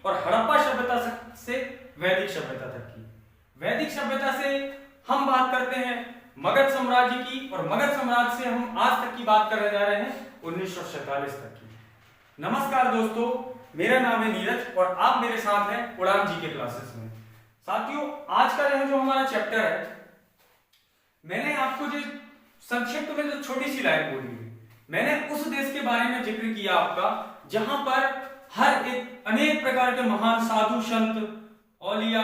और हड़प्पा सभ्यता से वैदिक सभ्यता तक की। वैदिक सभ्यता से हम बात करते हैं मगध साम्राज्य की, और मगध साम्राज्य से हम आज तक की बात करने जा रहे हैं 1947 तक की। नमस्कार दोस्तों, मेरा नाम है नीरज और आप मेरे साथ हैं उड़ान जी के क्लासेस में। साथियों, आज का जो हमारा चैप्टर है, मैंने आपको जो संक्षिप्त में जो छोटी सी लाइन बोली है, मैंने उस देश के बारे में जिक्र किया आपका जहां पर हर एक अनेक प्रकार के महान साधु संत, औलिया,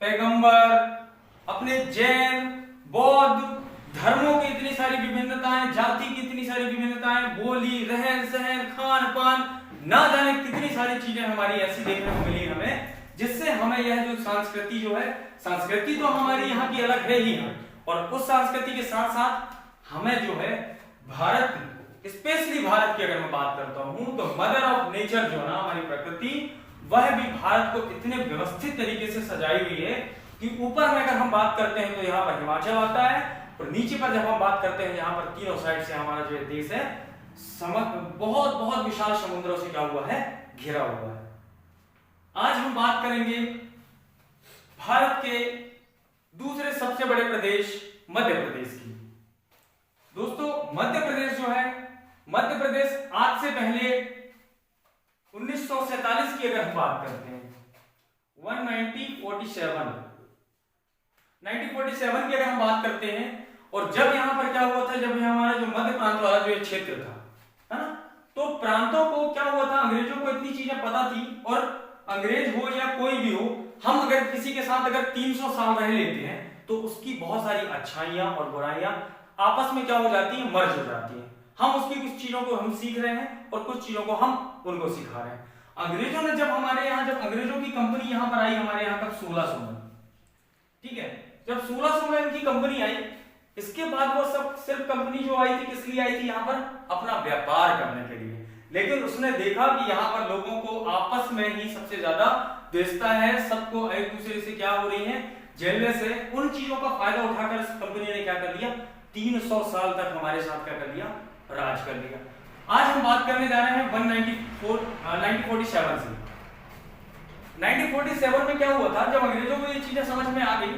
पैगंबर, अपने जैन, बौद्ध धर्मों की इतनी सारी विभिन्नताएं, जाति की इतनी सारी विभिन्नताएं, बोली, रहन सहन, खान पान, ना जाने कितनी सारी चीजें हमारी ऐसी देखने को मिली हमें, जिससे हमें यह जो संस्कृति जो है, संस्कृति तो हमारी यहाँ की अलग है ही है, और उस संस्कृति के साथ साथ हमें जो है भारत, स्पेशली भारत की अगर मैं बात करता हूं तो मदर ऑफ नेचर जो है ना हमारी प्रकृति, वह भी भारत को इतने व्यवस्थित तरीके से सजाई हुई है कि ऊपर में अगर हम बात करते हैं तो यहाँ पर हिमाचल आता है, और नीचे पर जब हम बात करते हैं यहाँ पर तीनों साइड से हमारा जो देश है बहुत बहुत विशाल समुद्रों से क्या हुआ है, घिरा हुआ है। आज हम बात करेंगे भारत के दूसरे सबसे बड़े प्रदेश मध्य प्रदेश की। दोस्तों, मध्य प्रदेश जो है, मध्य प्रदेश आज से पहले 1947 की अगर हम बात करते हैं, 1947 की अगर हम बात करते हैं, और जब यहां पर क्या हुआ था, जब हमारा जो मध्य प्रांत वाला जो क्षेत्र था, है ना, तो प्रांतों को क्या हुआ था, अंग्रेजों को इतनी चीजें पता थी, और अंग्रेज हो या कोई भी हो, हम अगर किसी के साथ अगर 300 साल रह लेते हैं तो उसकी बहुत सारी अच्छाइयां और बुराइयां आपस में क्या हो जाती है, मर्ज हो जाती है। हम उसकी कुछ चीजों को हम सीख रहे हैं और कुछ चीजों को हम उनको सिखा रहे हैं। अंग्रेजों ने जब हमारे यहाँ, जब अंग्रेजों की कंपनी यहाँ पर आई हमारे यहाँ कब, 1600 में, ठीक है, जब 1600 में इनकी कंपनी आई, इसके बाद वो सब सिर्फ कंपनी जो आई थी किस लिए आई थी, यहाँ पर अपना व्यापार करने के लिए। लेकिन उसने देखा कि यहाँ पर लोगों को आपस में ही सबसे ज्यादा द्वेषता है, सबको एक दूसरे से क्या हो रही है, जलने से, उन चीजों का फायदा उठाकर इस कंपनी ने क्या कर लिया, 300 साल तक हमारे साथ क्या कर लिया, राज कर लिया। आज हम बात करने जा रहे हैं 1947 से। 1947 में क्या हुआ था, जब अंग्रेजों को ये चीजें समझ में आ गई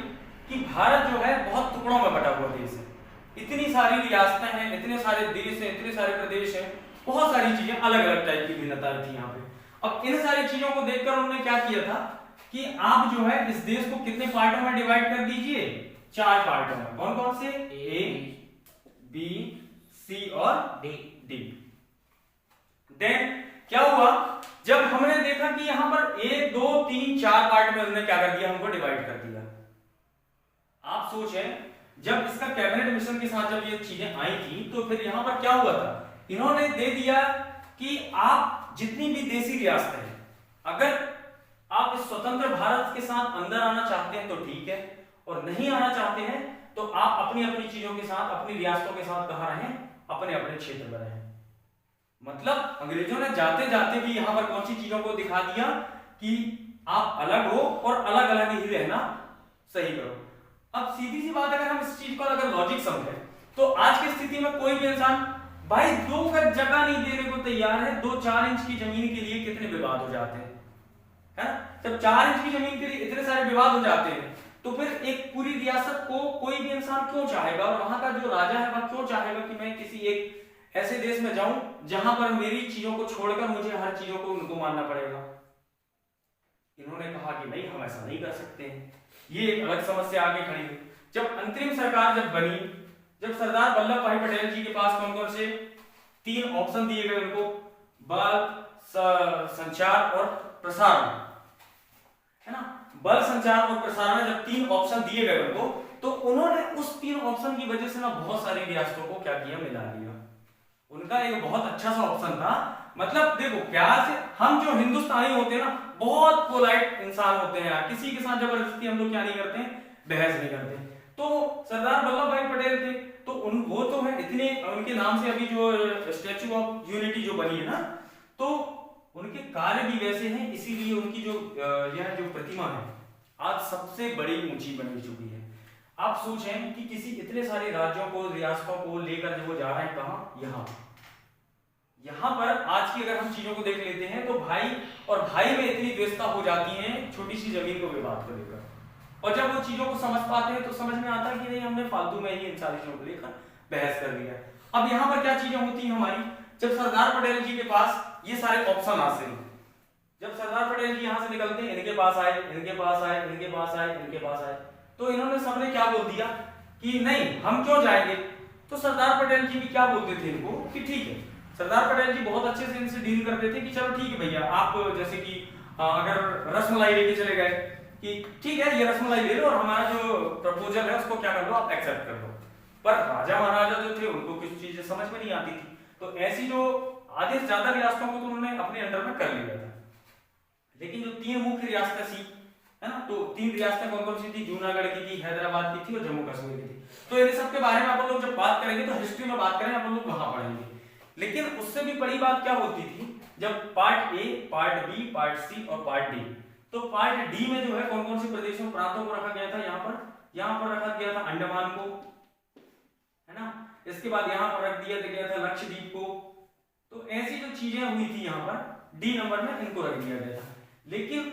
कि भारत जो है बहुत टुकड़ों में बटा हुआ देश है, इतनी सारी रियासतें हैं, इतने सारे देश हैं, इतने सारे प्रदेश हैं, बहुत सारी चीजें, अलग अलग टाइप की भिन्नताएं थी यहाँ पे। अब इन सारी चीजों को देखकर उन्होंने क्या किया था कि आप जो है इस देश को कितने पार्टों में डिवाइड कर दीजिए, 4 पार्टों में। कौन कौन से, ए, बी, सी और डी। देन क्या हुआ, जब हमने देखा कि यहां पर 1 2 3 4 पार्ट में उन्होंने क्या कर दिया, हमको डिवाइड कर दिया। आप सोचें, जब इसका कैबिनेट मिशन के साथ जब ये चीजें आई थी तो फिर यहां पर क्या हुआ था, इन्होंने दे दिया कि आप जितनी भी देसी रियासतें हैं, अगर आप इस स्वतंत्र भारत के साथ अंदर आना चाहते हैं तो ठीक है, और नहीं आना चाहते हैं तो आप अपनी अपनी चीजों के साथ, अपनी रियासतों के साथ कहां रहें, अपने अपने क्षेत्र में रहें। मतलब अंग्रेजों ने जाते जाते भी यहां पर कौन सी चीजों को दिखा दिया कि आप अलग हो और अलग अलग ही रहना सही करो। अब सीधी सी बात, अगर हम इस चीज को अगर लॉजिक समझें तो आज की स्थिति में कोई भी इंसान भाई 2 गज जगह नहीं देने को तैयार है, 2-4 इंच की जमीन के लिए कितने विवाद हो जाते हैं, है ना। जब 4 इंच की जमीन के लिए इतने सारे विवाद हो जाते हैं तो फिर एक पूरी रियासत को कोई भी इंसान क्यों चाहेगा, और वहां का जो राजा है वह क्यों चाहेगा कि मैं किसी एक ऐसे देश में जाऊं जहां पर मेरी चीजों को छोड़कर मुझे हर चीजों को उनको मानना पड़ेगा। इन्होंने कहा कि नहीं, हम ऐसा नहीं कर सकते हैं। ये एक अलग समस्या आगे खड़ी हुई। जब अंतरिम सरकार जब बनी, जब सरदार वल्लभ भाई पटेल जी के पास कौन कौन से 3 ऑप्शन दिए गए उनको, बल, संचार और प्रसारण, है ना, बल, संचार और प्रसारण, जब 3 ऑप्शन दिए गए उनको, तो उन्होंने उस 3 ऑप्शन की वजह से ना बहुत सारी रियासतों को क्या किया, मिला लिया। उनका एक बहुत अच्छा सा ऑप्शन था। मतलब देखो, प्यार से, हम जो हिंदुस्तानी होते हैं ना, बहुत पोलाइट इंसान होते हैं यार, किसी के साथ जबरदस्ती हम लोग क्या नहीं करते हैं, बहस नहीं करते। तो सरदार वल्लभ भाई पटेल थे, तो वो तो है इतने, उनके नाम से अभी जो स्टैच्यू ऑफ यूनिटी जो बनी है ना, तो उनके कार्य भी वैसे हैं, इसीलिए उनकी जो यह जो प्रतिमा है आज सबसे बड़ी ऊंची बनी चुकी है। आप सोचें कि किसी इतने सारे राज्यों को, रियासतों को लेकर जो वो जा रहे हैं, कहां, यहाँ पर आज की अगर हम चीजों को देख लेते हैं तो भाई और भाई में इतनी द्वेषता हो जाती है छोटी सी जमीन को विवाद को लेकर, और जब वो चीजों को समझ पाते हैं तो समझ में आता है कि नहीं, हमने फालतू में ही इन सारी चीजों को लेकर बहस कर लिया। अब यहाँ पर क्या चीजें होती हैं हमारी, जब सरदार पटेल जी के पास ये सारे ऑप्शन आते हैं, जब सरदार पटेल जी यहाँ से निकलते हैं, इनके पास आए, इनके पास आए, इनके पास आए, इनके पास आए, तो इन्होंने सबने क्या बोल दिया कि नहीं हम क्यों जाएंगे। तो सरदार पटेल जी भी क्या बोलते थे इनको कि ठीक है, सरदार पटेल जी बहुत अच्छे से इनसे डील करते थे कि चलो ठीक है भैया, आप जैसे कि अगर रसमलाई लेके चले गए कि ठीक है ये रसमलाई ले लो और हमारा जो प्रपोजल है उसको क्या कर लो, आप एक्सेप्ट कर लो। पर राजा महाराजा जो थे उनको कुछ चीजें समझ में नहीं आती थी, तो ऐसी जो आधे से ज्यादा रियासतों को तो उन्होंने अपने अंडर में कर लिया था। लेकिन जो तीन मुख्य रियासतें थी, है ना, तो तीन रियासतें कौन कौन सी थी, जूनागढ़ की थी, हैदराबाद की थी और जम्मू कश्मीर की थी। तो इन सब के बारे में अपन लोग जब बात करेंगे तो हिस्ट्री में बात करेंगे, अपन लोग वहां पढ़ेंगे। लेकिन उससे भी बड़ी बात क्या होती थी, जब part A, part B, part C और पार्ट डी, तो पार्ट डी में जो है कौन कौन से प्रदेशों प्रांतों को रखा गया था, यहाँ पर रखा गया था अंडमान को, है ना, इसके बाद यहाँ पर रख दिया गया था लक्षद्वीप को। तो ऐसी जो चीजें हुई थी यहाँ पर डी नंबर में इनको रख दिया गया था। लेकिन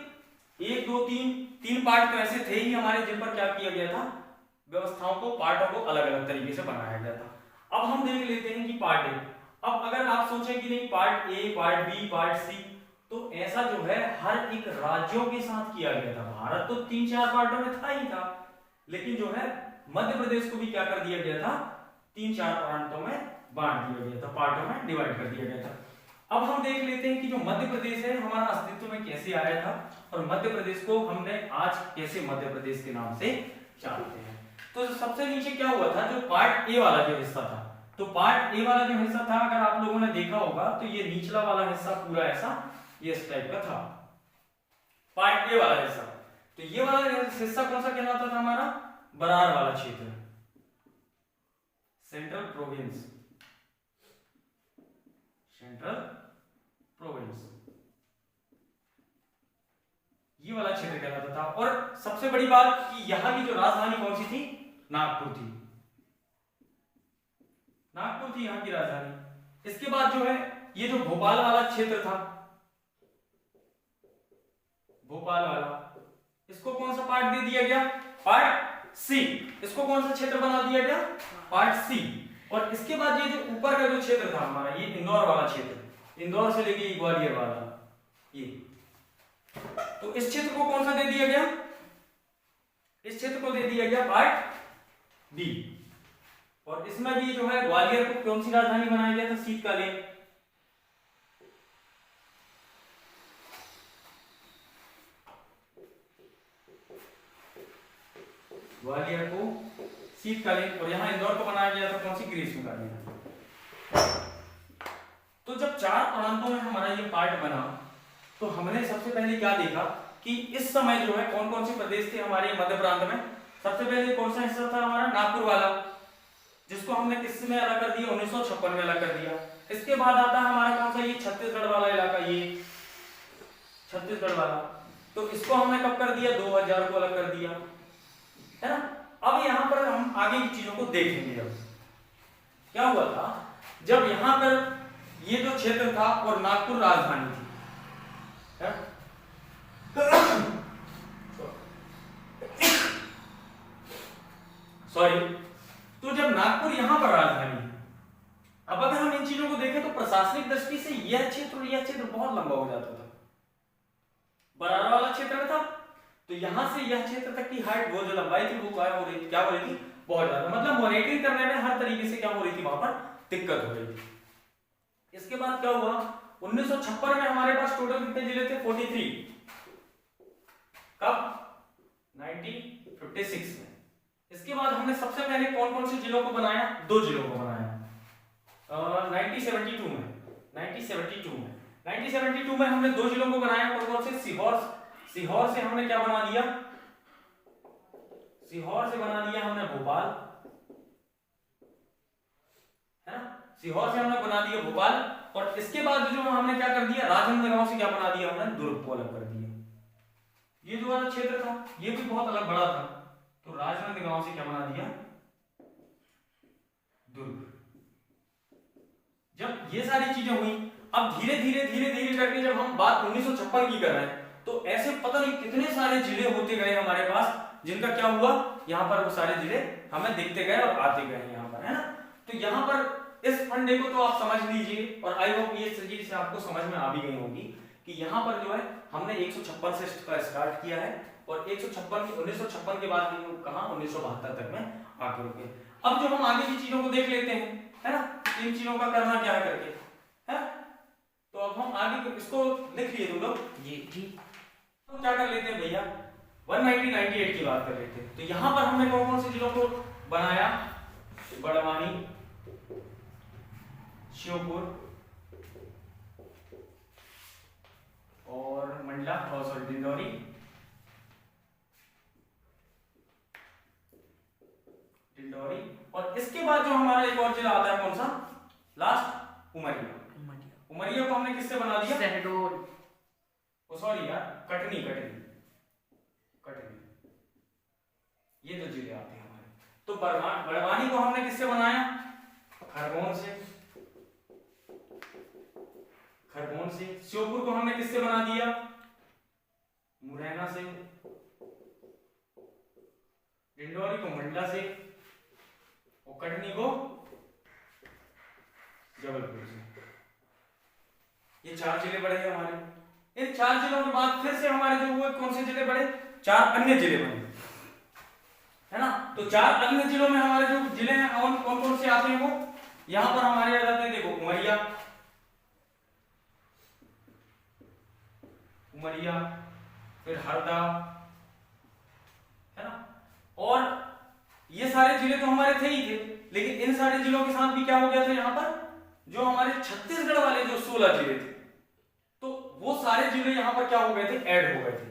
एक दो तीन पार्ट तो ऐसे थे ही हमारे जिन पर क्या किया गया था, व्यवस्थाओं को, पार्टों को अलग अलग तरीके से बनाया गया था। अब हम देख लेते हैं कि पार्ट ए, अब अगर आप सोचें कि नहीं part A, part B, part C, तो ऐसा जो है हर एक राज्यों के साथ किया गया था। भारत तो 3-4 पार्टों में था ही था, लेकिन जो है मध्य प्रदेश को भी क्या कर दिया गया था, 3-4 प्रांतों में बांट दिया गया था, पार्टों में डिवाइड कर दिया गया था। अब हम देख लेते हैं कि जो मध्य प्रदेश है हमारा अस्तित्व में कैसे आया था, और मध्य प्रदेश को हमने आज कैसे मध्य प्रदेश के नाम से जानते हैं। तो सबसे नीचे क्या हुआ था, जो पार्ट ए वाला जो हिस्सा था, तो पार्ट ए वाला जो हिस्सा था अगर आप लोगों ने देखा होगा तो ये निचला वाला हिस्सा पूरा ऐसा ये इस टाइप का था, पार्ट ए वाला हिस्सा। तो ये वाला हिस्सा कौन सा कहलाता था हमारा, बरार वाला क्षेत्र, सेंट्रल प्रोविंस, सेंट्रल प्रोविंस, ये वाला क्षेत्र कहलाता था। और सबसे बड़ी बात कि यहां की जो राजधानी कौन सी थी, नागपुर थी, नागपुर थी यहाँ की राजधानी। इसके बाद जो है ये जो भोपाल वाला क्षेत्र था, भोपाल वाला, इसको कौन सा पार्ट दे दिया गया, पार्ट सी। इसको कौन सा क्षेत्र बना दिया गया, पार्ट सी। और इसके बाद ये जो ऊपर का जो क्षेत्र था हमारा, ये इंदौर वाला क्षेत्र, इंदौर से लेके ग्वालियर वाला ये, तो इस क्षेत्र को कौन सा दे दिया गया, इस क्षेत्र को दे दिया गया पार्ट बी। और इसमें भी जो है ग्वालियर को कौन सी राजधानी बनाया गया था, शीतकालीन, ग्वालियर को शीतकालीन, और यहां इंदौर को बनाया गया था कौन सी, ग्रीष्मकालीन। तो जब 4 प्रांतों में हमारा ये पार्ट बना तो हमने सबसे पहले क्या देखा कि इस समय जो है कौन कौन से प्रदेश थे हमारे मध्य प्रांत में। सबसे पहले कौन सा हिस्सा था हमारा, नागपुर वाला, जिसको हमने किस में अलग कर दिया, 1956 में अलग कर दिया। इसके बाद आता है हमारा कौन सा, ये छत्तीसगढ़ वाला इलाका, ये छत्तीसगढ़ वाला, तो इसको हमने कब कर दिया, 2000 को अलग कर दिया, है ना। अब यहाँ पर हम आगे की चीजों को देखेंगे। अब क्या हुआ था, जब यहाँ पर ये जो क्षेत्र था और नागपुर राजधानी थी, सॉरी, तो जब नागपुर यहां पर राजधानी है, अब अगर हम इन चीजों को देखें तो प्रशासनिक दृष्टि से यह क्षेत्र बहुत लंबा हो जाता था। बरारा वाला क्षेत्र में था तो यहां से यह क्षेत्र तक की हाइट, वो जो लंबाई थी वो क्या हो रही थी, बहुत ज्यादा, मतलब मॉनिटरिंग करने में हर तरीके से क्या हो रही थी, वहां पर दिक्कत हो रही थी। इसके बाद क्या हुआ, 1956 में हमारे पास टोटल कितने जिले थे, 43। कब, 1956 में। इसके बाद हमने सबसे पहले कौन कौन से जिलों को बनाया, 2 जिलों को बनाया, 1972 में 1972 में हमने 2 जिलों को बनाया। कौन कौन से, सीहोर से हमने क्या बना दिया, सीहोर से बना दिया हमने भोपाल, है ना, सीहोर से हमने बना दिया भोपाल। और इसके बाद जो हमने क्या कर दिया, राजनांदगांव से क्या बना दिया हमने, दुर्ग को अलग कर दिया। ये जो वाला क्षेत्र था ये भी बहुत अलग बड़ा था, तो राजनांदगांव से क्या बना दिया, दुर्ग। जब ये सारी चीजें हुई, अब धीरे धीरे करके जब हम बात 1956 की कर रहे हैं, तो ऐसे पता नहीं कितने सारे जिले होते गए हमारे पास, जिनका क्या हुआ, यहाँ पर वो सारे जिले हमें दिखते गए और आते गए यहाँ पर, है ना। तो यहाँ पर इस फंडे को तो आप समझ लीजिए, और आई होप ये चीज से आपको समझ में आ भी गई होगी कि यहाँ पर जो है हमने 156 से स्टार्ट किया है, और 1956 के बाद हम कहा 1972 तक में आगे रुके। अब जो हम आगे की चीजों को देख लेते हैं, है ना, इन चीजों का करना क्या है करके, है। तो अब हम आगे इसको लिख लिए तुम लोग जी ठीक। तो क्या कर लेते हैं भैया, 1998 की बात कर लेते हैं। तो यहाँ पर हमने कौन कौन से जिलों को बनाया, बड़वानी, श्योपुर और मंडला और सॉरी डिंडौरी, और इसके बाद जो हमारा एक और जिला आता है कौन सा, लास्ट, उमरिया। उमरिया को हमने किससे बना दिया, शहडोल, ओ सॉरी यार, कटनी, ये जो जिले आते हैं हमारे। तो बड़वानी को हमने किससे बनाया, खरगोन से। श्योपुर को हमने किससे बना दिया, मुरैना से। डिंडौरी को मंडला से, और कटनी को जबलपुर से। ये 4 जिले बढ़े हैं हमारे। इन 4 जिलों के बाद फिर से हमारे जो हुए कौन से जिले बढ़े, 4 अन्य जिले बने, है ना। तो 4 अन्य जिलों में हमारे जो जिले हैं कौन कौन से आते हैं, वो यहां पर हमारे आ जाते हैं। देखो उमरिया, फिर हरदा, है ना। और ये सारे जिले तो हमारे थे ही थे, लेकिन इन सारे जिलों के साथ भी क्या हो गया था, यहाँ पर जो हमारे छत्तीसगढ़ वाले जो 16 जिले थे, तो वो सारे जिले यहाँ पर क्या हो गए थे, ऐड हो गए थे।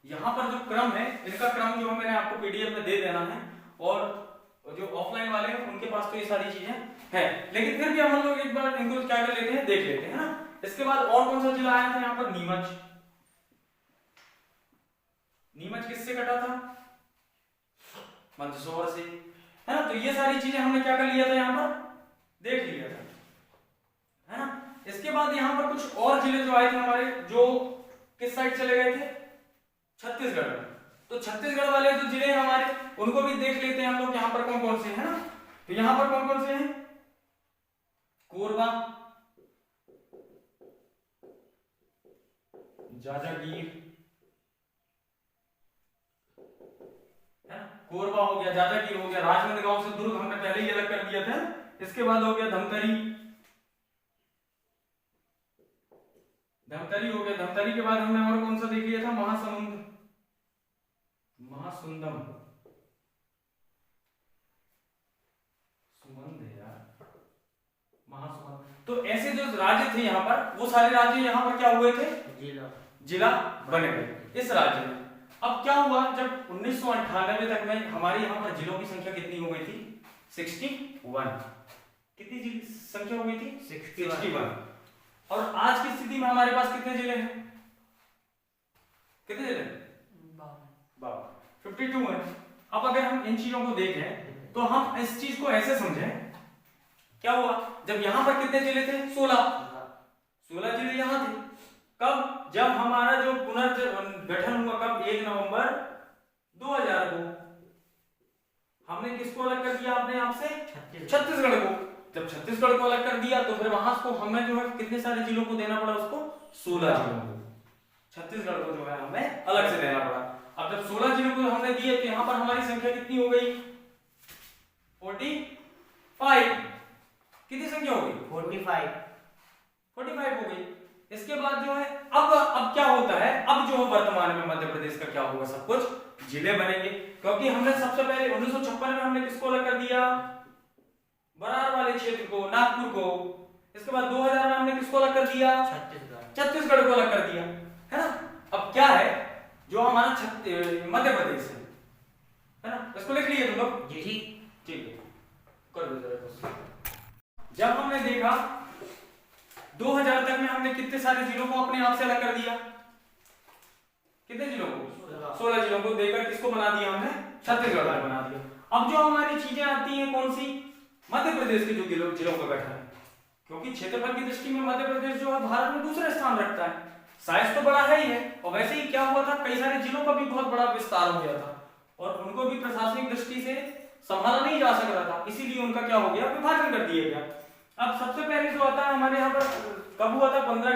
यहाँ पर जो क्रम है, इनका क्रम जो मैंने आपको पीडीएफ में दे देना है, और जो ऑफलाइन वाले हैं उनके पास तो ये सारी चीजें हैं, लेकिन फिर भी हम लोग एक बार इनको क्या कर लेते हैं, देख लेते हैं, है ना। इसके बाद और कौन सा जिला आया था यहाँ पर, नीमच किससे कटा था, मंदसौर से, है ना। तो ये सारी चीजें हमने क्या कर लिया था, यहाँ पर देख लिया था, है ना। इसके बाद यहाँ पर कुछ और जिले जो आए थे हमारे, जो किस साइड चले गए थे, छत्तीसगढ़ में। तो छत्तीसगढ़ वाले जो जिले हैं हमारे, उनको भी देख लेते हैं हम लोग, यहाँ पर कौन कौन से हैं, ना। तो यहाँ पर कौन कौन से हैं, कोरबा, जांजगीर, कोरबा हो गया, जांजगीर हो गया, राजनांदगांव से दुर्ग हमने पहले ही अलग कर दिया था। इसके बाद हो गया धमतरी हो गया। धमतरी के बाद हमने और कौन सा देख लिया था, महासुंदम, तो ऐसे जो राज्य थे यहाँ पर, वो सारे राज्य यहाँ पर क्या हुए थे, जिला बन गए इस राज्य में। अब क्या हुआ, जब 1998 तक में हमारे यहाँ पर जिलों की संख्या कितनी हो गई थी, 61। कितनी संख्या हो गई थी, 61। और आज की स्थिति में हमारे पास कितने जिले हैं, कितने जिले, 52 है। अब अगर हम इन चीजों को देखें, तो हम इस चीज को ऐसे समझें, क्या हुआ, जब यहाँ पर कितने जिले थे, 16 जिले यहाँ थे। कब, जब हमारा जो पुनर्गठन हुआ, कब, 1 नवंबर 2000 को। हमने किसको अलग कर दिया अपने आप से, छत्तीसगढ़ को। जब छत्तीसगढ़ को अलग कर दिया, तो फिर वहां को हमें जो है कितने सारे जिलों को देना पड़ा, उसको 16 जिलों को, छत्तीसगढ़ को जो है हमें अलग से देना पड़ा। अब जब 16 जिलों को हमने दिए, तो यहाँ पर हमारी संख्या कितनी हो गई, 45। कितनी संख्या हो गई, 45 हो गई। इसके बाद जो है अब क्या होता है, अब जो वर्तमान में मध्य प्रदेश का क्या होगा, सब कुछ जिले बनेंगे। क्योंकि हमने सबसे पहले 1956 में हमने किसको अलग कर दिया, बरार वाले क्षेत्र को, नागपुर को। इसके बाद 2000 में हमने किसको अलग कर दिया, छत्तीसगढ़ को अलग कर दिया, है ना। अब क्या है, जो हमारा मध्य प्रदेश है ना, इसको लिख लिए तुम लोग जी, ठीक है, कर दो जरा। जब हमने देखा 2000 तक में हमने कितने सारे जिलों को अपने आप से अलग कर दिया, कितने जिलों को, 16 जिलों को देकर किसको बना दिया हमने, छत्तीसगढ़ बना दिया। अब जो हमारी चीजें आती हैं कौन सी, मध्य प्रदेश के जो जिलों का गठन है, क्योंकि क्षेत्रफल की दृष्टि में मध्य प्रदेश जो है भारत में दूसरा स्थान रखता है। साइज तो बड़ा है ही है, और वैसे ही क्या हुआ था, कई सारे जिलों का भी बहुत बड़ा विस्तार हो गया था और उनको भी प्रशासनिक दृष्टि से संभाला नहीं जा सक रहा था, इसीलिए उनका क्या हो गया, विभाजन कर दिया गया। अब सबसे पहले जो आता है हमारे यहाँ पर कब हुआ था, 15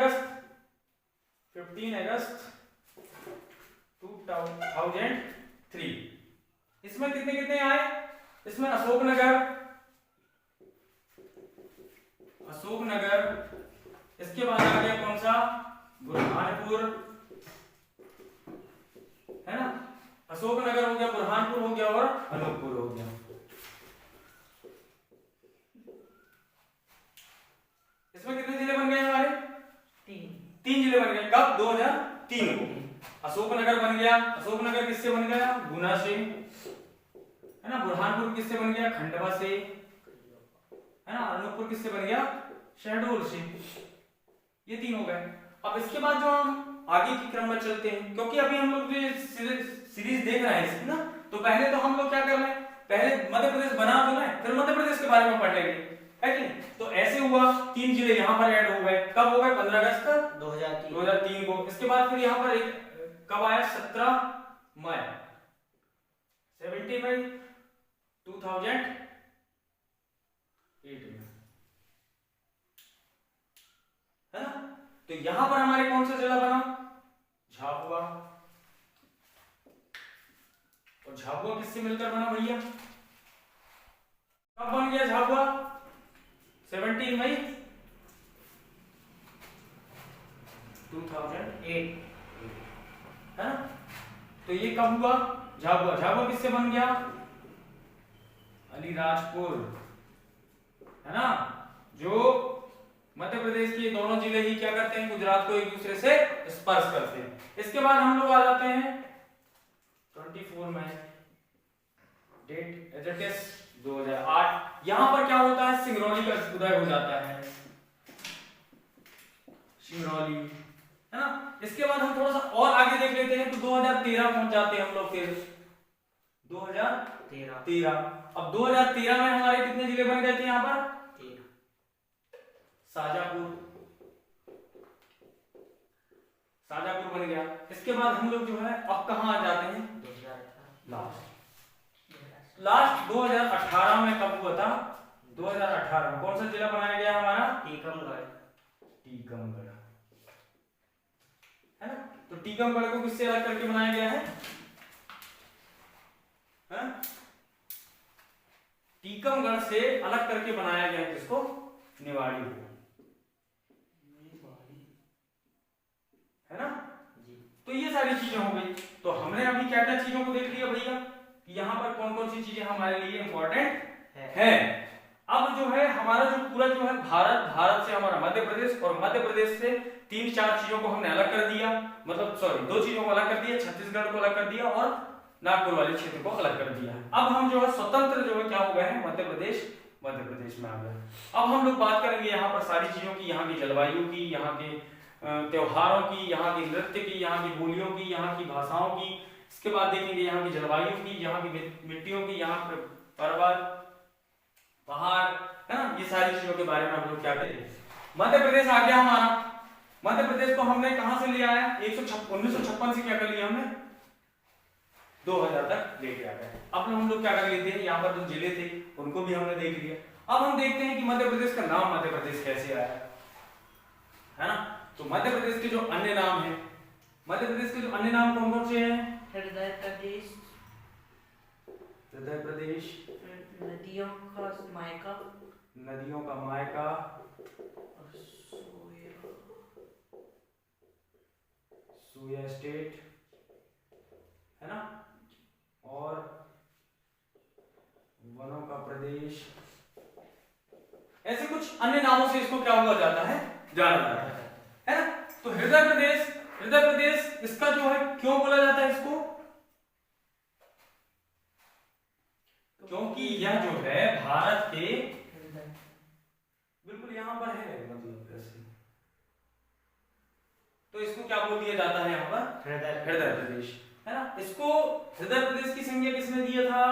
अगस्त 2003। इसमें कितने कितने आए, इसमें अशोकनगर, इसके बाद आ गया कौन सा, बुरहानपुर, है ना, अशोकनगर हो गया, बुरहानपुर हो गया और अनूपपुर हो गया। इसमें कितने जिले बन गए हमारे, तीन जिले बन गए। कब, 2003 को अशोकनगर बन गया। अशोकनगर किससे बन गया, गुना से, है ना। बुरहानपुर किससे बन गया, खंडवा से, है ना। अनूपपुर किससे बन गया, शहडोल से। ये तीन हो गए। अब इसके बाद जो हम आगे की क्रम में चलते हैं, क्योंकि अभी हम लोग जो सीरीज देख रहे हैं इसकी ना, तो पहले तो हम लोग क्या कर रहे हैं, पहले मध्य प्रदेश बना तो ना, फिर मध्य प्रदेश के बारे में पढ़ लेंगे, है कि नहीं। तो ऐसे हुआ, तीन जिले यहाँ पर ऐड हो गए। कब हो गए, 15 अगस्त 2003 को। इसके बाद फिर यहाँ पर एक कब आया, 17 मई 2008 में, है ना। तो यहां पर हमारे कौन सा जिला बना, झाबुआ। और झाबुआ किससे मिलकर बना भैया, कब बन गया झाबुआ, 17 मई 2008, है ना। तो ये कब हुआ, झाबुआ। झाबुआ किससे बन गया, अलीराजपुर, है ना। जो मध्य प्रदेश के दोनों जिले ही क्या करते हैं, गुजरात को एक दूसरे से स्पर्श करते हैं। इसके बाद हम लोग आ जाते हैं 24 मई, डेट एज इट इज 2008। यहां पर क्या होता है, सिंगरौली का उदय हो जाता है, सिंगरौली, है ना। इसके बाद हम थोड़ा सा और आगे देख लेते हैं, तो 2013 पहुंच जाते हैं हम लोग, फिर 2013। अब 2013 में हमारे कितने जिले बन गए थे यहाँ पर, शाजापुर बन गया। इसके बाद हम लोग जो है अब कहाँ आ जाते हैं, लास्ट 2018 में। कब हुआ था, 2018 में कौन सा जिला बनाया गया हमारा, टीकमगढ़, है ना। तो टीकमगढ़ को किससे अलग करके बनाया गया है, टीकमगढ़ से अलग करके बनाया गया है, किसको, निवाड़ी को, है ना जी। तो ये सारी चीजें हो गई। तो हमने अभी क्या क्या चीजों को देख लिया भैया, कि यहाँ पर कौन कौन सी चीजें हमारे लिए इंपॉर्टेंट है। अब जो है हमारा जो पूरा जो है भारत से हमारा मध्य प्रदेश, और मध्य प्रदेश से 3-4 चीजों को हमने अलग कर दिया, मतलब सॉरी 2 चीजों को अलग कर दिया, छत्तीसगढ़ को अलग कर दिया और नागपुर वाले क्षेत्र को अलग कर दिया। अब हम जो है स्वतंत्र जो है क्या हो गए हैं, मध्य प्रदेश में आ गए। अब हम लोग बात करेंगे यहाँ पर सारी चीजों की, यहाँ की जलवायु की, यहाँ के त्योहारों की, यहाँ की नृत्य की, यहाँ की बोलियों की, यहाँ की भाषाओं की। इसके बाद देखेंगे यहाँ की जलवायु की, यहाँ की मिट्टियों की, यहाँ पे पर्वत पहाड़, है ना। ये सारी चीजों के बारे में हम लोग क्या करेंगे। मध्य प्रदेश आ गया हमारा। मध्य प्रदेश को हमने कहां से लिया है, 1956 से क्या कर लिया हमने, 2000 तक लेके आ गए। अब हम लोग क्या कर लेते हैं, यहाँ पर जो जिले थे उनको भी हमने देख लिया। अब हम देखते हैं कि मध्य प्रदेश का नाम मध्य प्रदेश कैसे आया, है ना। तो मध्य प्रदेश के जो अन्य नाम हैं, मध्य प्रदेश के जो अन्य नाम कौन कौन से हैं, हृदय प्रदेश, नदियों का मायका, सोया स्टेट, है ना, और वनों का प्रदेश। ऐसे कुछ अन्य नामों से इसको क्या हुआ जाता है, जाना जाता है ना। तो हृदय प्रदेश इसका जो है क्यों बोला जाता है इसको, क्योंकि यह जो है भारत के बिल्कुल यहां पर है, मतलब ऐसे। तो इसको क्या बोल दिया जाता है यहाँ पर, हृदय प्रदेश, है ना। इसको हृदय प्रदेश की संज्ञा किसने दिया था,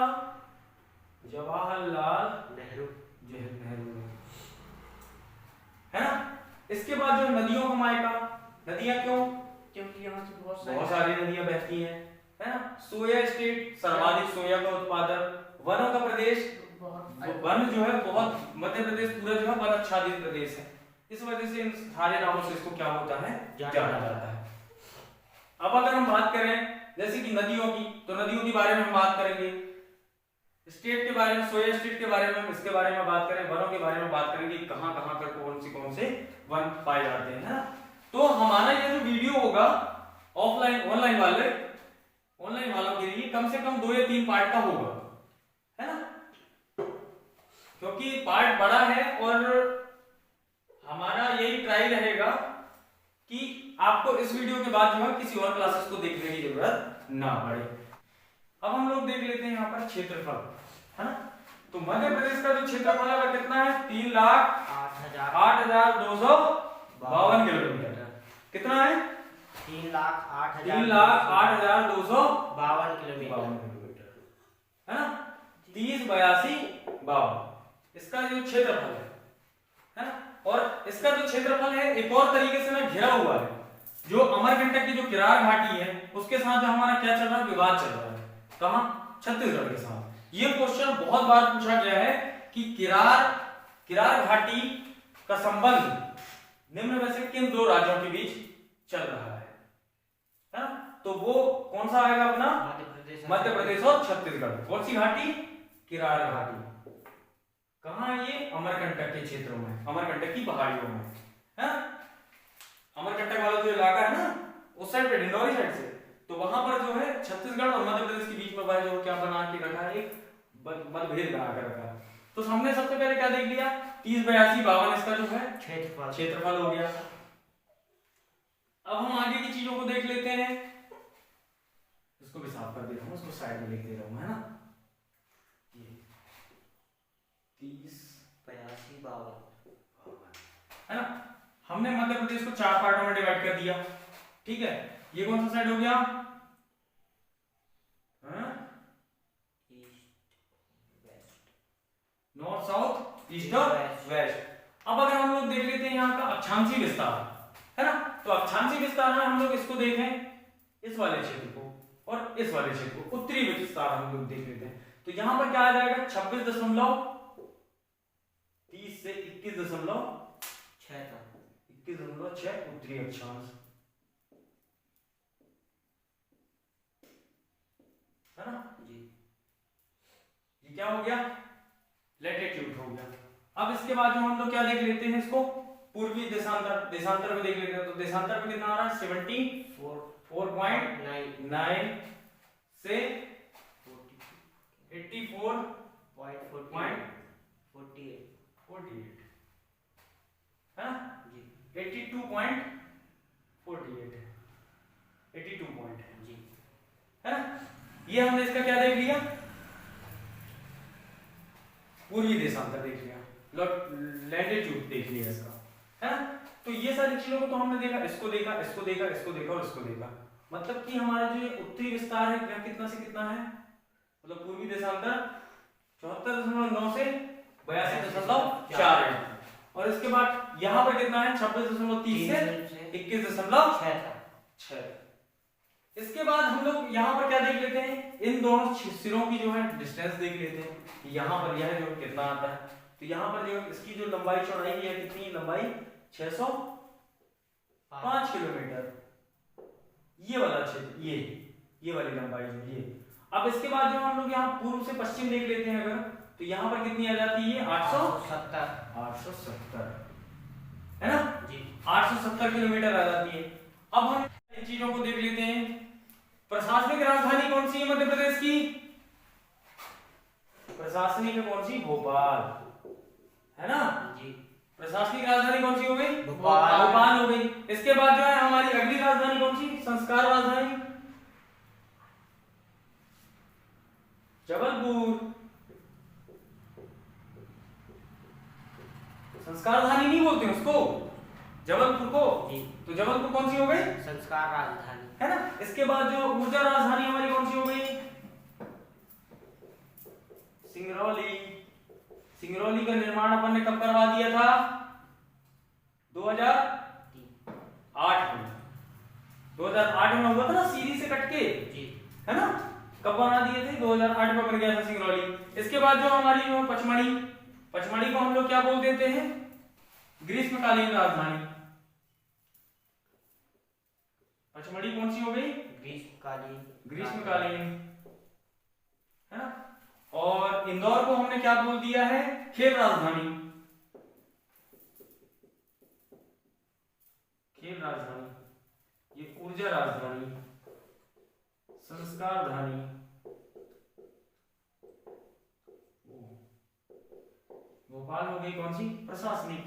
जवाहरलाल नेहरू ने। है ना। इसके बाद जो नदियों का मायका, नदियां क्यों? क्योंकि यहाँ से बहुत सारी नदियां बहती हैं, है ना। सोया स्टेट, सर्वाधिक सोया का उत्पादन। वनों का प्रदेश, वन जो है बहुत, मध्य प्रदेश पूरा जो है वन आच्छादित प्रदेश है, इस वजह से इन सारे नामों से इसको क्या होता है, जाना जाता है। अब अगर हम बात करें जैसे कि नदियों की, तो नदियों के बारे में हम बात करेंगे, स्टेट के बारे में, सोया स्टेट के बारे में हम इसके बारे में बात करें, वनों के बारे में बात करेंगे, कहां कहां पर कौन से वन पाए जाते हैं, है ना। तो हमारा ये जो वीडियो होगा ऑफलाइन ऑनलाइन वालों के लिए कम से कम 2 या 3 पार्ट का होगा, है ना, क्योंकि पार्ट बड़ा है और हमारा यही ट्राई रहेगा कि आपको इस वीडियो के बाद जो है किसी और क्लासेस को देखने की जरूरत ना पड़े। अब हम लोग देख लेते हैं यहाँ पर क्षेत्रफल, है ना। तो मध्य प्रदेश का जो क्षेत्रफल है वह कितना है, 3,08,252 किलोमीटर। कितना है, 3,08,252 किलोमीटर, है ना। 30,82,52 इसका जो क्षेत्रफल है ना। और इसका जो क्षेत्रफल है एक और तरीके से ना घिरा हुआ है, जो अमरकंटक की जो किरार घाटी है उसके साथ जो हमारा क्या चल रहा है, विवाद चल रहा है, कहां, छत्तीसगढ़ के साथ। ये क्वेश्चन बहुत बार पूछा गया है कि किरार घाटी का संबंध निम्न में से किन 2 राज्यों के बीच चल रहा है ना। तो वो कौन सा आएगा अपना, मध्य प्रदेश और छत्तीसगढ़। कौन सी घाटी, किरार घाटी। कहां है ये, अमरकंटक के क्षेत्रों में, अमरकंटक की पहाड़ियों में, है। अमरकंटक वाला जो इलाका है ना उस साइड पे, डिंडौरी साइड से, तो वहां पर जो है छत्तीसगढ़ और मध्य प्रदेश के बीच में वह जो क्या बना के रखा है, एक मतभेद बना कर रखा है। तो हमने सबसे पहले क्या देख लिया, 30,82,52 इसका जो है क्षेत्रफल हो गया। अब हम आगे की चीजों को देख लेते हैं, इसको भी साफ कर देता हूं, इसको साइड में लिख दे रहा हूं, है ना। 30,82,52 है ना। हमने मध्य प्रदेश को 4 पार्टों में डिवाइड कर दिया, ठीक है। ये कौन सा साइड हो गया, नॉर्थ, साउथ, ईस्ट और वेस्ट। अब अगर हम लोग देख लेते हैं यहाँ का अक्षांशीय विस्तार, है ना। तो अक्षांशीय विस्तार में हम लोग इसको देखें, इस वाले क्षेत्र को और इस वाले क्षेत्र को, उत्तरी विस्तार हम लोग देख लेते हैं। तो यहाँ पर क्या आ जाएगा, 26.30 से 21.6 उत्तरी अक्षांश, है ना जी। ये क्या हो गया, लैटिट्यूड हो गया। अब इसके बाद जो हम लोग क्या देख लेते हैं, इसको पूर्वी देशांतर में देख लेते हैं। तो देशांतर में कितना आ रहा है, 74.9 से 84.48, है ना जी। 82.48, 82 पॉइंट जी, है ना। ये हमने इसका क्या देख लिया, पूर्वी देशांतर देख लिया, लैटिट्यूड देख लिया इसका, है ना। तो ये सारी चीजों को तो हमने देखा, इसको देखा, इसको देखा, इसको देखा और इसको देखा। मतलब कि हमारा जो उत्तरी विस्तार है वह कितना से कितना है, मतलब पूर्वी देशांतर 74.9 से 82.4 है। और इसके बाद यहाँ पर कितना है, 26.30 से 21.6। इसके बाद हम लोग यहाँ पर क्या देख लेते हैं, इन दोनों सिरों की जो है डिस्टेंस देख लेते हैं। यहाँ पर यह जो कितना आता है, तो यहाँ पर जो इसकी जो लंबाई चौड़ाई है कितनी, लंबाई 605 किलोमीटर, ये वाला क्षेत्र, ये वाली लंबाई जो ये। अब इसके बाद जो हम लोग यहाँ पूर्व से पश्चिम देख लेते हैं अगर, तो यहाँ पर कितनी आ जाती है, 870, है ना जी, 870 किलोमीटर आ जाती है। अब हम इन चीजों को देख लेते हैं। प्रशासनिक राजधानी कौन सी है मध्य प्रदेश की, प्रशासनिक कौन सी, भोपाल, है ना जी। प्रशासनिक राजधानी कौन सी हो गई, भोपाल हो गई। इसके बाद जो है हमारी अगली राजधानी कौन सी, संस्कार राजधानी, जबलपुर। संस्कार राजधानी नहीं बोलते उसको, जबलपुर को, तो जबलपुर कौन सी हो गई, संस्कार राजधानी, है ना। इसके बाद जो ऊर्जा राजधानी हमारी कौन सी हो गई, सिंगरौली। सिंगरौली का निर्माण अपन ने कब करवा दिया था, 2008 में 2008 में हुआ था ना, सीरी से कट के, जी है ना। कब बना दिए थे? 2008 में बन गया था सिंगरौली। इसके बाद जो हमारी जो पचमढ़ी, पचमढ़ी को हम लोग क्या बोल देते हैं? ग्रीष्मकालीन राजधानी। पचमढ़ी कौन सी हो गई? ग्रीष्मकालीन, है ना। और इंदौर को हमने क्या बोल दिया है? खेल राजधानी, खेल राजधानी। ये ऊर्जा राजधानी, संस्कार राजधानी, भोपाल हो गई कौन सी? प्रशासनिक।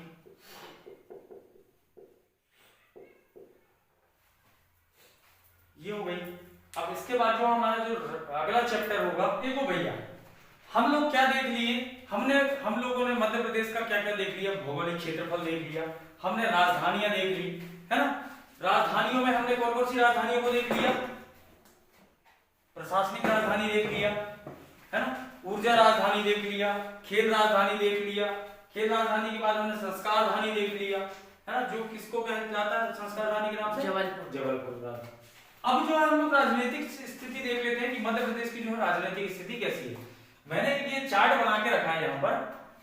ये हो गई। अब इसके बाद जो हमारा जो अगला चैप्टर होगा, देखो भैया हम लोग क्या देख लिए, हम लोगों ने मध्य प्रदेश का क्या क्या देख लिया, भौगोलिक क्षेत्रफल देख लिया, हमने राजधानियां देख ली, है ना। राजधानियों में हमने कौन कौन सी राजधानियों को देख लिया? प्रशासनिक राजधानी देख लिया, है ना, ऊर्जा राजधानी देख लिया, खेल राजधानी देख लिया, खेल राजधानी के बाद हमने संस्कार राजधानी देख लिया, है ना, जो किसको कहा जाता है संस्कार राजधानी के नाम से? जबलपुर। अब जो हम लोग राजनीतिक स्थिति देख लेते हैं कि मध्य प्रदेश की जो है राजनीतिक स्थिति कैसी है। मैंने ये चार्ट बना के रखा है यहाँ पर।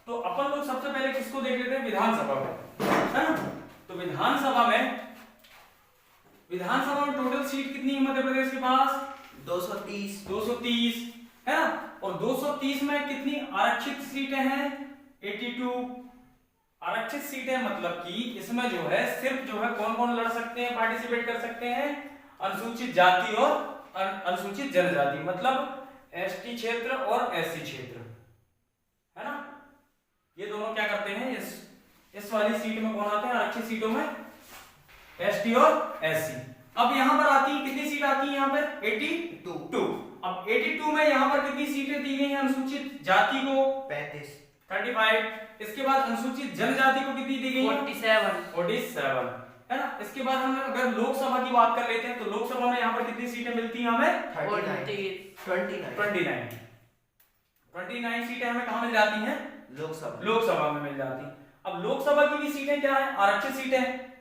तो अपन लोग सबसे पहले किसको देख लेते हैं? विधानसभा को, है ना। तो विधानसभा में टोटल सीट कितनी है मध्य प्रदेश के पास? 230 है ना। और 230 में कितनी आरक्षित सीटें हैं? 82 आरक्षित सीटें। मतलब कि इसमें जो है सिर्फ जो है कौन कौन लड़ सकते हैं, पार्टिसिपेट कर सकते हैं? अनुसूचित जाति और अनुसूचित जनजाति, मतलब एसटी क्षेत्र और एससी क्षेत्र, है ना। ये दोनों क्या करते हैं? इस वाली सीट में कौन आते हैं? आरक्षित सीटों में एसटी और एससी। अब यहां पर आती है कितनी सीट आती है? यहां पर 82। अब 82 में यहां पर कितनी सीटें दी गई हैं अनुसूचित जाति को? 35। इसके बाद अनुसूचित जनजाति को कितनी दी गई है? 47, है ना। इसके बाद हम अगर लोकसभा की बात कर लेते हैं तो लोकसभा में यहाँ पर कितनी सीटें मिलती हैं हमें? 29 सीटें हमें कहाँ मिल जाती हैं? लोकसभा में मिल जाती हैं। अब लोकसभा की भी सीटें क्या है? आरक्षित सीटें।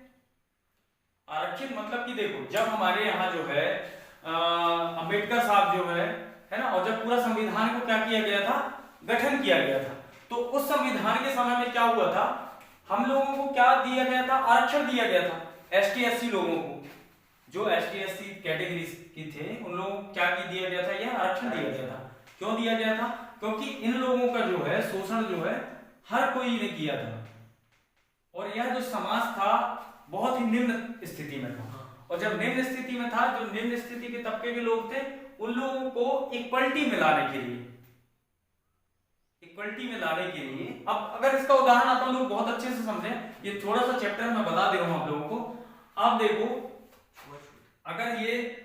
आरक्षित मतलब कि देखो, जब हमारे यहाँ जो है अंबेडकर साहब जो है ना, और जब पूरा संविधान को क्या किया गया था? गठन किया गया था। तो उस संविधान के समय में क्या हुआ था? हम लोगों को क्या दिया गया था? आरक्षण दिया गया था। एसटी एससी लोगों को, जो एसटी एससी कैटेगरी की थे, उन लोगों को क्या दिया गया था? यह आरक्षण दिया गया था। क्यों दिया गया था? क्योंकि इन लोगों का जो है शोषण जो है हर कोई ने किया था, और यह जो समाज था बहुत ही निम्न स्थिति में था। और जब निम्न स्थिति में था, जो निम्न स्थिति के तबके के लोग थे, उन लोगों को इक्वलिटी में लाने के लिए, अब अगर इसका उदाहरण अपन लोग बहुत अच्छे से समझें, ये थोड़ा सा चैप्टर मैं बता दे रहा हूं आप लोगों को। आप देखो, अगर ये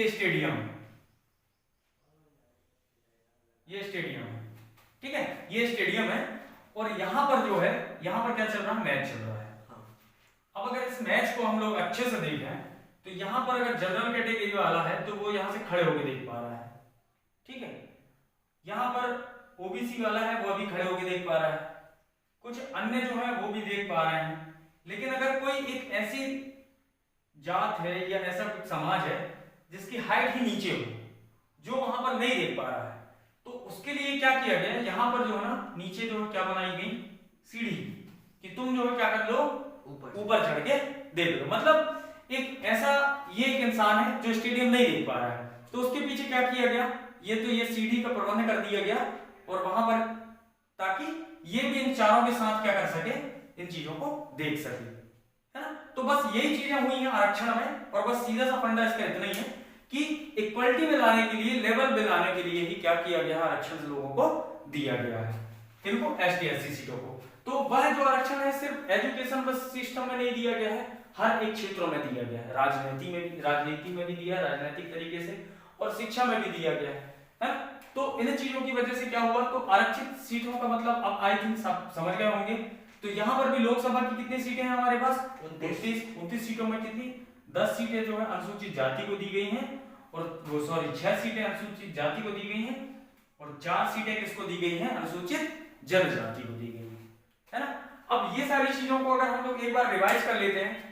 स्टेडियम है, ठीक है, ये स्टेडियम है, और यहां पर जो है, यहां पर क्या चल रहा है? मैच चल रहा है। अब अगर इस मैच को हम लोग अच्छे से देखें तो यहां पर अगर जनरल कैटेगरी वाला है तो वो यहां से खड़े होकर देख पा रहा है, ठीक है। यहां पर ओबीसी वाला है, वो भी खड़े होकर देख पा रहा है, कुछ अन्य जो है वो भी देख पा रहे हैं। लेकिन अगर कोई एक ऐसी जात है या ऐसा कुछ समाज है जिसकी हाइट ही नीचे हो, जो वहां पर नहीं देख पा रहा है, तो उसके लिए क्या किया गया? यहाँ पर जो है ना, नीचे जो है क्या बनाई गई? सीढ़ी, कि तुम जो है क्या कर लो? ऊपर चढ़ के देख लो। मतलब एक ऐसा ये एक इंसान है जो स्टेडियम नहीं देख पा रहा है, तो उसके पीछे क्या किया गया? ये सीढ़ी का प्रबंध कर दिया गया, और वहां पर, ताकि ये भी इन चारों के साथ क्या कर सके? इन चीजों को देख सके, है ना। तो बस यही चीजें हुई हैं आरक्षण में, और बस सीधा सा फंडा इसका इतना ही है कि इक्वलिटी में लाने के लिए, लेवल में लाने के लिए ही क्या किया गया? आरक्षण लोगों को दिया गया है, इनको एसटी एससी सीटों को। तो वह जो आरक्षण है सिर्फ एजुकेशन बस सिस्टम में नहीं दिया गया है, हर एक क्षेत्रों में दिया गया है। राजनीति में भी दिया है, राजनीतिक तरीके से, और शिक्षा में भी दिया गया है। तो इन चीजों की वजह से क्या हुआ? तो आरक्षित सीटों का मतलब अब आई थिंक सब समझ गए होंगे। तो यहाँ पर भी लोकसभा की कितनी सीटें हैं हमारे पास? 29 सीटों में कितनी? 10 सीटें जो है अनुसूचित जाति को दी गई हैं, और 6 सीटें अनुसूचित जाति को दी गई हैं, और 4 सीटें किसको दी गई हैं? अनुसूचित जनजाति को दी गई है ना। अब ये सारी चीजों को अगर हम लोग एक बार रिवाइज कर लेते हैं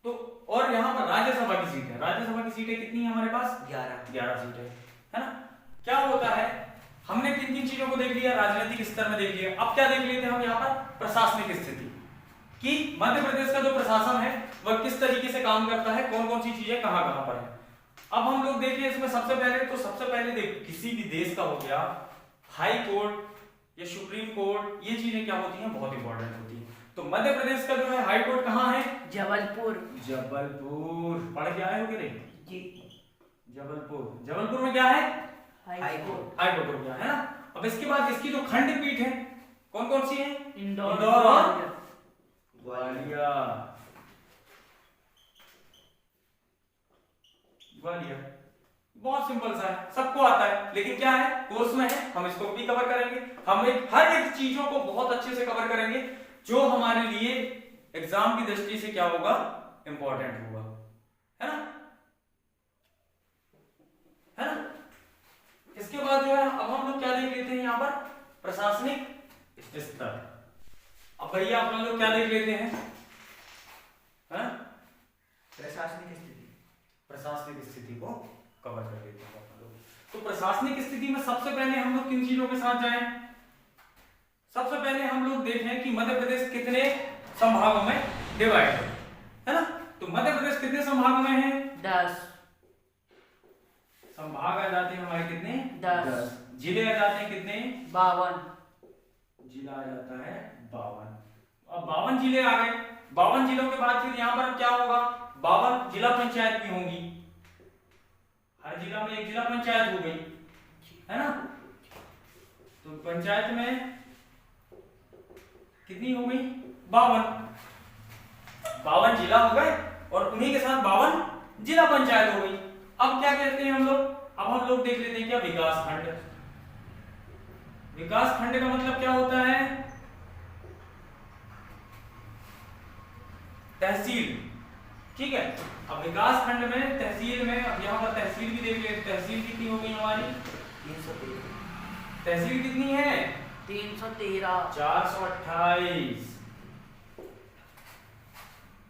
तो, और यहाँ पर राज्यसभा की सीट है, राज्यसभा की सीटें कितनी है हमारे पास? 11 सीटें है ना। क्या होता है, हमने किन किन चीजों को देख लिया, राजनीतिक स्तर में देख लिया। अब क्या देख लेते हैं हम यहाँ पर, प्रशासनिक स्थिति, कि मध्य प्रदेश का जो प्रशासन है वह किस तरीके से काम करता है, कौन कौन सी चीजें कहां कहां पर है। अब हम लोग देखिए इसमें सबसे पहले देख, किसी भी देश का हो गया हाई कोर्ट या सुप्रीम कोर्ट, ये चीजें क्या होती हैं, बहुत इंपॉर्टेंट होती है। तो मध्य प्रदेश का जो है हाई कोर्ट कहाँ है? जबलपुर। जबलपुर पढ़ के आए हो कि नहीं जी। जबलपुर में क्या है? High court. हाई कोर्ट हो गया है ना। अब इसके बाद इसकी जो खंडपीठ है कौन कौन सी है? इंदौर और ग्वालियर। बहुत सिंपल सा है, सबको आता है, लेकिन क्या है कोर्स में है, हम इसको भी कवर करेंगे। हम हर एक चीजों को बहुत अच्छे से कवर करेंगे जो हमारे लिए एग्जाम की दृष्टि से क्या होगा, इंपॉर्टेंट होगा, है ना, है ना। इसके बाद जो है अब हम लोग क्या देख लेते हैं यहाँ पर, प्रशासनिक स्तर। अब भैया आप लोग क्या देख लेते हैं, प्रशासनिक स्थिति को कवर कर लेते हैं अपन लोग। तो प्रशासनिक स्थिति में सबसे पहले हम लोग किन चीजों के साथ जाएं? सबसे पहले हम लोग देखें कि मध्य प्रदेश कितने संभागों में डिवाइड है ना। तो मध्य प्रदेश कितने संभागों में है? 10 संभाग आ जाते हैं हमारे कितने? 10। जिले आ जाते हैं कितने? 52। जिला आ जाता है 52। अब 52 जिले आ गए। 52 जिलों के बाद फिर यहाँ पर क्या होगा, 52 जिला पंचायत भी होंगी। हर जिला में एक जिला पंचायत हो गई, है ना। तो पंचायत में कितनी हो गई? 52 जिला हो गए और उन्हीं के साथ 52 जिला पंचायत हो गई। अब क्या कहते हैं हम लोग, अब हम लोग देख लेते हैं क्या, विकास खंड। विकास खंड का मतलब क्या होता है? तहसील, ठीक है। अब विकास खंड में तहसील में, अब यहाँ पर तहसील भी देख लेते। तहसील कितनी हो गई हमारी? 313। तहसील कितनी है? 313। 428।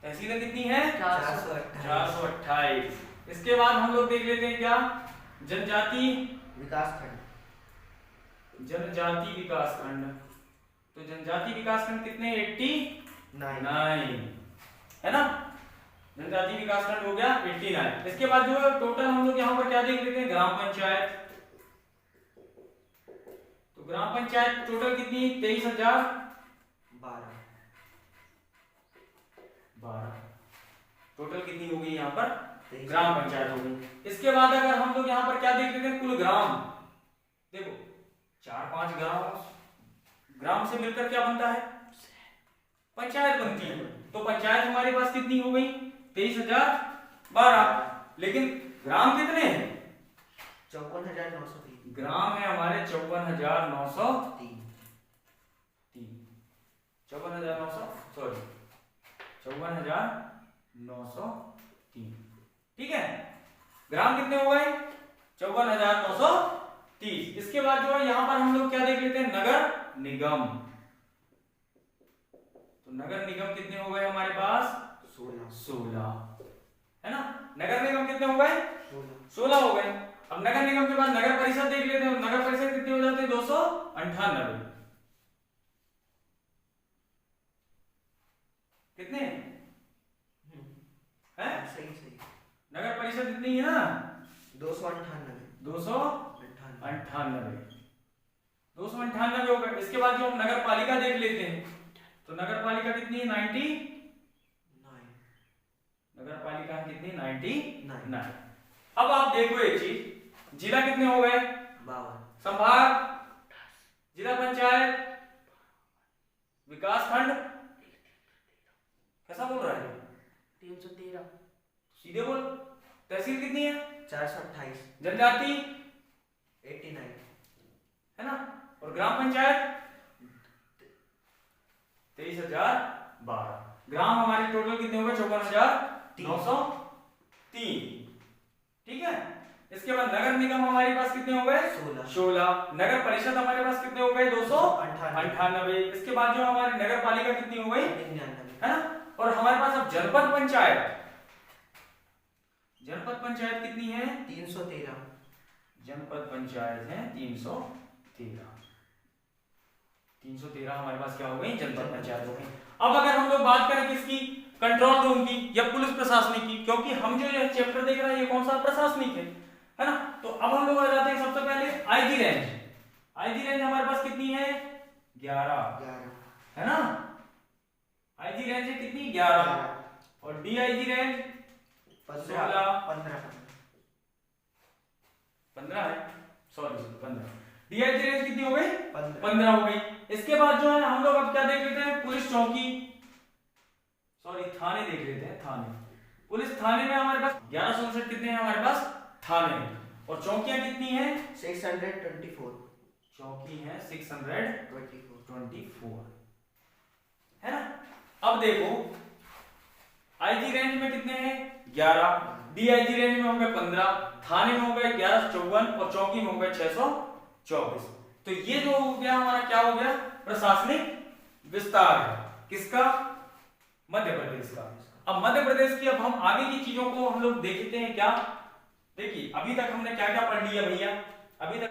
तहसीलें कितनी है? 428। इसके बाद हम लोग देख लेते हैं क्या, जनजाति विकास खंड। जनजाति विकास खंड। तो जनजाति विकास खंड कितने? 89 है ना। जनजाति विकास खंड हो गया 89। इसके बाद जो है टोटल हम लोग यहाँ पर क्या देख लेते हैं, ग्राम पंचायत। तो ग्राम पंचायत टोटल कितनी? 23,012। टोटल कितनी हो गई यहाँ पर? ग्राम पंचायत हो गई। इसके बाद अगर हम लोग यहाँ पर क्या देख लेते हैं, कुल ग्राम। देखो 4-5 ग्राम से मिलकर क्या बनता है? पंचायत बनती है। तो पंचायत हमारे पास कितनी हो गई? 23,012। लेकिन ग्राम कितने हैं? 54,903। ग्राम है हमारे 54,903। 54,903। ठीक है। ग्राम कितने हो गए? 54,930। इसके बाद जो है यहाँ पर हम लोग क्या देख लेते हैं, नगर निगम। तो नगर निगम कितने हो गए हमारे पास? 16 है ना। नगर निगम कितने हो गए? 16 हो गए। अब नगर निगम के बाद नगर परिषद देख लेते हैं। नगर परिषद कितने हो जाते हैं? 298। कितने हैं? सही। नगर परिषद इतनी है ना, 298। 298 हो गए। इसके बाद जो हम नगर पालिका देख लेते हैं, तो नगर पालिका कितनी है? 99। नगर पालिका कितनी? 99। अब आप देखो एक चीज, जिला कितने हो गए? 52। संभाग, जिला पंचायत, विकास खंड, कैसा बोल रहा है? 313। सीधे बोल। तहसील कितनी है? 428। जनजाति 89 है ना। और ग्राम पंचायत 23,012। ग्राम हमारे टोटल कितने हो गए? 54,903। ठीक है। इसके बाद नगर निगम हमारे पास कितने हो गए? 16। नगर परिषद हमारे पास कितने हो गए? 298। इसके बाद जो हमारी नगर पालिका कितनी हो गई? 99। है ना। और हमारे पास अब जनपद पंचायत, जनपद पंचायत कितनी है? 313। जनपद पंचायत है 313। 313 हमारे पास क्या हो गई? जनपद पंचायत हो गई। अब अगर हम लोग बात करें किसकी? कंट्रोल रूम की या पुलिस प्रशासनिक की, क्योंकि हम जो ये चैप्टर देख रहे हैं ये कौन सा? प्रशासनिक है ना। तो अब हम लोग आ जाते हैं सबसे पहले आईजी रेंज। आईजी रेंज हमारे पास कितनी है? 11 है ना। आईजी रेंज है कितनी? 11। और डीआईजी रेंज 15 है, सॉरी 15। डीआईजी रेंज कितनी हो गई? 15 हो गई। इसके बाद जो है हम लोग अब क्या देख लेते हैं? पुलिस चौकी, सॉरी थाने देख लेते हैं। थाने, पुलिस थाने में हमारे पास 1159 कितने हैं हमारे पास? थाने। और चौकियां कितनी हैं? 624। चौकी है 624 है ना। अब देखो आईजी रेंज में कितने हैं? 11। डीआईजी रेंज में हो गए 15, थाने में हो गए 1154 और चौकी में हो गए 624। तो ये जो हो गया हमारा क्या हो गया? प्रशासनिक विस्तार है किसका? मध्य प्रदेश का। अब मध्य प्रदेश की अब हम आगे की चीजों को हम लोग देखते हैं क्या। देखिए अभी तक हमने क्या क्या पढ़ लिया भैया? अभी तक